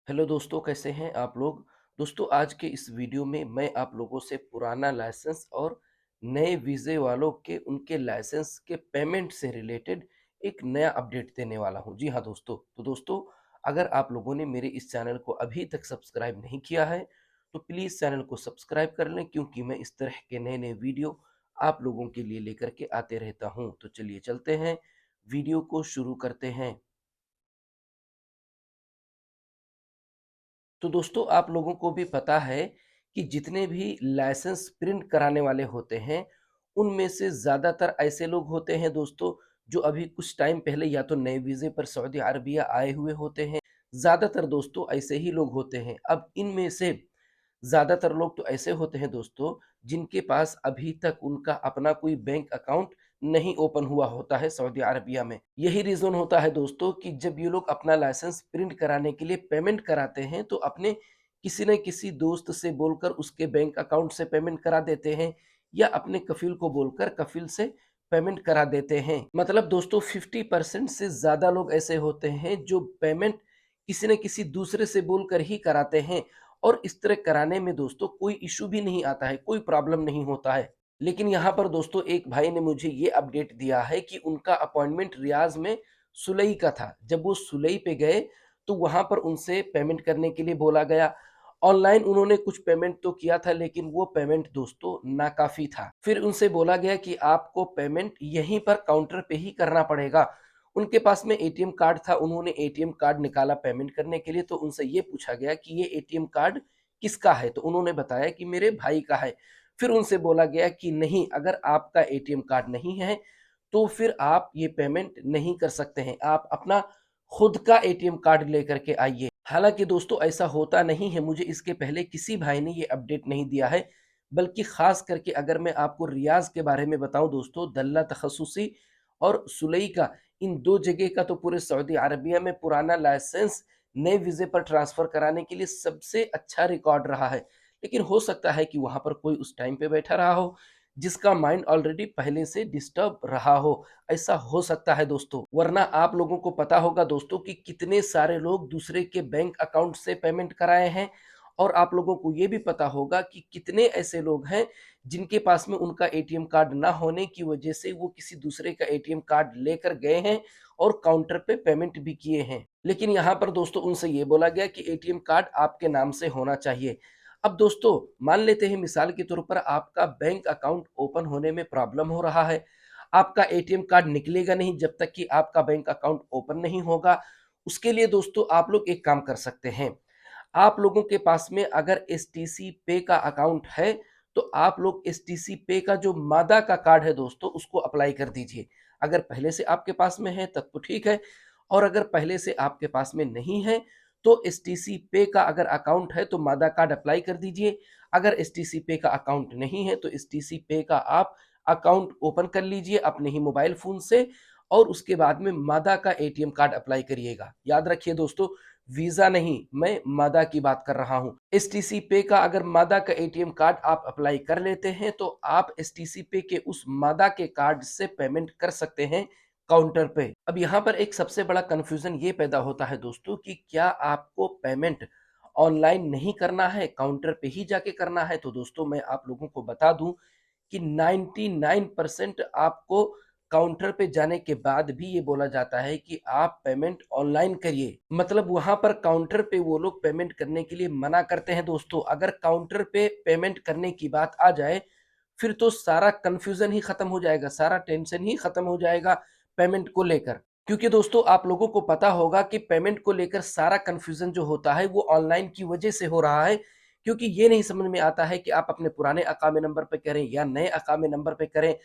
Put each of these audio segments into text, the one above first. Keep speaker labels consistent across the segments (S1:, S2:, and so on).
S1: Hello दोस्तों, कैसे हैं आप लोग। दोस्तों, आज के इस वीडियो में मैं आप लोगों से पुराना लाइसेंस और नए वीज़े वालों के उनके लाइसेंस के पेमेंट से रिलेटेड एक नया अपडेट देने वाला हूं। जी हाँ दोस्तों, तो दोस्तों, अगर आप लोगों ने मेरे इस चैनल को अभी तक सब्सक्राइब नहीं किया है तो प्लीज़ चैनल को सब्सक्राइब कर लें, क्योंकि मैं इस तरह के नए नए वीडियो आप लोगों के लिए लेकर के आते रहता हूं। तो चलिए चलते हैं, वीडियो को शुरू करते हैं। तो दोस्तों, आप लोगों को भी पता है कि जितने भी लाइसेंस प्रिंट कराने वाले होते हैं, उनमें से ज़्यादातर ऐसे लोग होते हैं दोस्तों, जो अभी कुछ टाइम पहले या तो नए वीज़े पर सऊदी अरबिया आए हुए होते हैं। ज़्यादातर दोस्तों ऐसे ही लोग होते हैं। अब इनमें से ज़्यादातर लोग तो ऐसे होते हैं दोस्तों, जिनके पास अभी तक उनका अपना कोई बैंक अकाउंट नहीं ओपन हुआ होता है सऊदी अरबिया में। यही रीज़न होता है दोस्तों कि जब ये लोग अपना लाइसेंस प्रिंट कराने के लिए पेमेंट कराते हैं, तो अपने किसी न किसी दोस्त से बोलकर उसके बैंक अकाउंट से पेमेंट करा देते हैं, या अपने कफ़ील को बोलकर कफ़ील से पेमेंट करा देते हैं। मतलब दोस्तों, 50% से ज़्यादा लोग ऐसे होते हैं जो पेमेंट किसी न किसी दूसरे से बोलकर ही कराते हैं, और इस तरह कराने में दोस्तों कोई इश्यू भी नहीं आता है, कोई प्रॉब्लम नहीं होता है। लेकिन यहाँ पर दोस्तों एक भाई ने मुझे ये अपडेट दिया है कि उनका अपॉइंटमेंट रियाज़ में सुलई का था। जब वो सुलई पे गए, तो वहाँ पर उनसे पेमेंट करने के लिए बोला गया। ऑनलाइन उन्होंने कुछ पेमेंट तो किया था, लेकिन वो पेमेंट दोस्तों नाकाफ़ी था। फिर उनसे बोला गया कि आपको पेमेंट यहीं पर काउंटर पे ही करना पड़ेगा। उनके पास में एटीएम कार्ड था, उन्होंने एटीएम कार्ड निकाला पेमेंट करने के लिए, तो उनसे ये पूछा गया कि ये एटीएम कार्ड किसका है? तो उन्होंने बताया कि मेरे भाई का है। फिर उनसे बोला गया कि नहीं, अगर आपका एटीएम कार्ड नहीं है, तो फिर आप ये पेमेंट नहीं कर सकते हैं। आप अपना खुद का एटीएम कार्ड लेकर के आइए। हालाँकि दोस्तों ऐसा होता नहीं है, मुझे इसके पहले किसी भाई ने ये अपडेट नहीं दिया है, बल्कि ख़ास करके अगर मैं आपको रियाज़ के बारे में बताऊँ दोस्तों, दल्ला तख़स्सुसी और सुलई का, इन 2 जगह का तो पूरे सऊदी अरबिया में पुराना लाइसेंस नए वीज़े पर ट्रांसफ़र कराने के लिए सबसे अच्छा रिकॉर्ड रहा है। लेकिन हो सकता है कि वहाँ पर कोई उस टाइम पे बैठा रहा हो, जिसका माइंड ऑलरेडी पहले से डिस्टर्ब रहा हो। ऐसा हो सकता है दोस्तों। वरना आप लोगों को पता होगा दोस्तों कि कितने सारे लोग दूसरे के बैंक अकाउंट से पेमेंट कराए हैं, और आप लोगों को ये भी पता होगा कि कितने ऐसे लोग हैं, जिनके पास में उनका एटीएम कार्ड ना होने की वजह से वो किसी दूसरे का एटीएम कार्ड लेकर गए हैं और काउंटर पे पेमेंट भी किए हैं। लेकिन यहाँ पर दोस्तों उनसे ये बोला गया कि एटीएम कार्ड आपके नाम से होना चाहिए। अब दोस्तों, मान लेते हैं मिसाल के तौर पर आपका बैंक अकाउंट ओपन होने में प्रॉब्लम हो रहा है। आपका एटीएम कार्ड निकलेगा नहीं जब तक कि आपका बैंक अकाउंट ओपन नहीं होगा। उसके लिए दोस्तों आप लोग एक काम कर सकते हैं। आप लोगों के पास में अगर एसटीसी पे का अकाउंट है, तो आप लोग एसटीसी पे का जो मादा का कार्ड है दोस्तों, उसको अप्लाई कर दीजिए। अगर पहले से आपके पास में है तब तो ठीक है, और अगर पहले से आपके पास में नहीं है, तो एसटीसी पे का अगर अकाउंट है तो मादा कार्ड अप्लाई कर दीजिए। अगर एसटीसी पे का अकाउंट नहीं है, तो एसटीसी पे का आप अकाउंट ओपन कर लीजिए अपने ही मोबाइल फ़ोन से, और उसके बाद में मादा का एटीएम कार्ड अप्लाई करिएगा। याद रखिए दोस्तों, वीज़ा नहीं, मैं मादा की बात कर रहा हूँ। एसटीसी पे का अगर मादा का एटीएम कार्ड आप अप्लाई कर लेते हैं, तो आप एसटीसी पे के उस मादा के कार्ड से पेमेंट कर सकते हैं काउंटर पे। अब यहाँ पर एक सबसे बड़ा कन्फ्यूज़न ये पैदा होता है दोस्तों कि क्या आपको पेमेंट ऑनलाइन नहीं करना है, काउंटर पे ही जाके करना है? तो दोस्तों मैं आप लोगों को बता दूँ कि 99% आपको काउंटर पे जाने के बाद भी ये बोला जाता है कि आप पेमेंट ऑनलाइन करिए। मतलब वहाँ पर काउंटर पे वो लोग पेमेंट करने के लिए मना करते हैं दोस्तों। अगर काउंटर पे पेमेंट करने की बात आ जाए, फिर तो सारा कन्फ्यूज़न ही खत्म हो जाएगा, सारा टेंशन ही खत्म हो जाएगा पेमेंट को लेकर। क्योंकि दोस्तों आप लोगों को पता होगा कि पेमेंट को लेकर सारा कन्फ्यूज़न जो होता है वो ऑनलाइन की वजह से हो रहा है, क्योंकि ये नहीं समझ में आता है कि आप अपने पुराने अकामे नंबर पे करें या नए अकामे नंबर पे करें,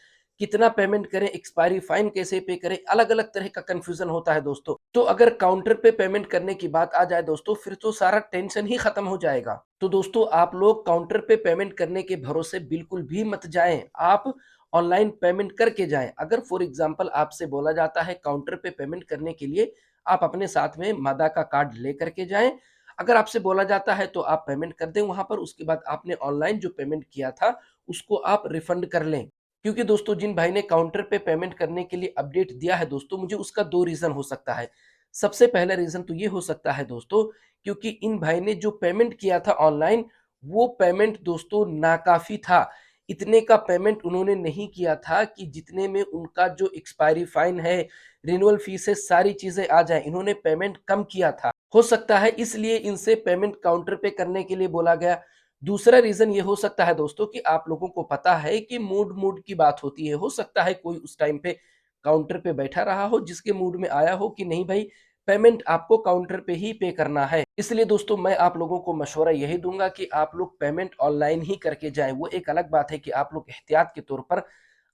S1: कितना पेमेंट करें, एक्सपायरी फाइन कैसे पे करें, अलग-अलग तरह का कन्फ्यूज़न होता है दोस्तों। तो अगर काउंटर पे पेमेंट करने की बात आ जाए दोस्तों, फिर तो सारा टेंशन ही खत्म हो जाएगा। तो दोस्तों आप लोग काउंटर पे पेमेंट करने के भरोसे बिल्कुल भी मत जाएँ। आप ऑनलाइन पेमेंट करके जाएँ। अगर फॉर एग्ज़ाम्पल आपसे बोला जाता है काउंटर पे पेमेंट करने के लिए आप अपने साथ में मादा का कार्ड लेकर के जाएँ। अगर आपसे बोला जाता है तो आप पेमेंट कर दें वहाँ पर, उसके बाद आपने ऑनलाइन जो पेमेंट किया था उसको आप रिफंड कर लें। क्योंकि दोस्तों जिन भाई ने काउंटर पे पेमेंट करने के लिए अपडेट दिया है दोस्तों, मुझे उसका 2 रीज़न हो सकता है। सबसे पहला रीज़न तो ये हो सकता है दोस्तों, क्योंकि इन भाई ने जो पेमेंट किया था ऑनलाइन, वो पेमेंट दोस्तों नाकाफ़ी था। इतने का पेमेंट उन्होंने नहीं किया था कि जितने में उनका जो एक्सपायरी फाइन है, रिन्यूअल फीस है, सारी चीज़ें आ जाएँ। इन्होंने पेमेंट कम किया था। हो सकता है इसलिए इनसे पेमेंट काउंटर पे करने के लिए बोला गया। दूसरा रीज़न ये हो सकता है दोस्तों कि आप लोगों को पता है कि मूड-मूड की बात होती है। हो सकता है कोई उस टाइम पे काउंटर पे बैठा रहा हो, जिसके मूड में आया हो कि नहीं भाई, पेमेंट आपको काउंटर पे ही पे करना है। इसलिए दोस्तों मैं आप लोगों को मशवरा यही दूँगा कि आप लोग पेमेंट ऑनलाइन ही करके जाएँ। वो एक अलग बात है कि आप लोग एहतियात के तौर पर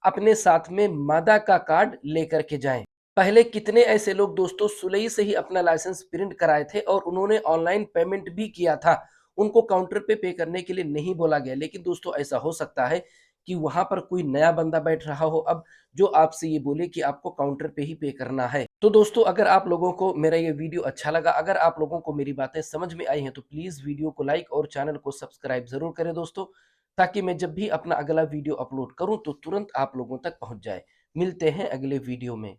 S1: अपने साथ में मादा का कार्ड लेकर के जाएँ। पहले कितने ऐसे लोग दोस्तों सुलई से ही अपना लाइसेंस प्रिंट कराए थे और उन्होंने ऑनलाइन पेमेंट भी किया था। उनको काउंटर पे करने के लिए नहीं बोला गया। लेकिन दोस्तों ऐसा हो सकता है कि वहाँ पर कोई नया बंदा बैठ रहा हो अब, जो आपसे ये बोले कि आपको काउंटर पे ही पे करना है। तो दोस्तों अगर आप लोगों को मेरा ये वीडियो अच्छा लगा, अगर आप लोगों को मेरी बातें समझ में आई हैं, तो प्लीज़ वीडियो को लाइक और चैनल को सब्सक्राइब ज़रूर करें दोस्तों, ताकि मैं जब भी अपना अगला वीडियो अपलोड करूँ तो तुरंत आप लोगों तक पहुँच जाए। मिलते हैं अगले वीडियो में।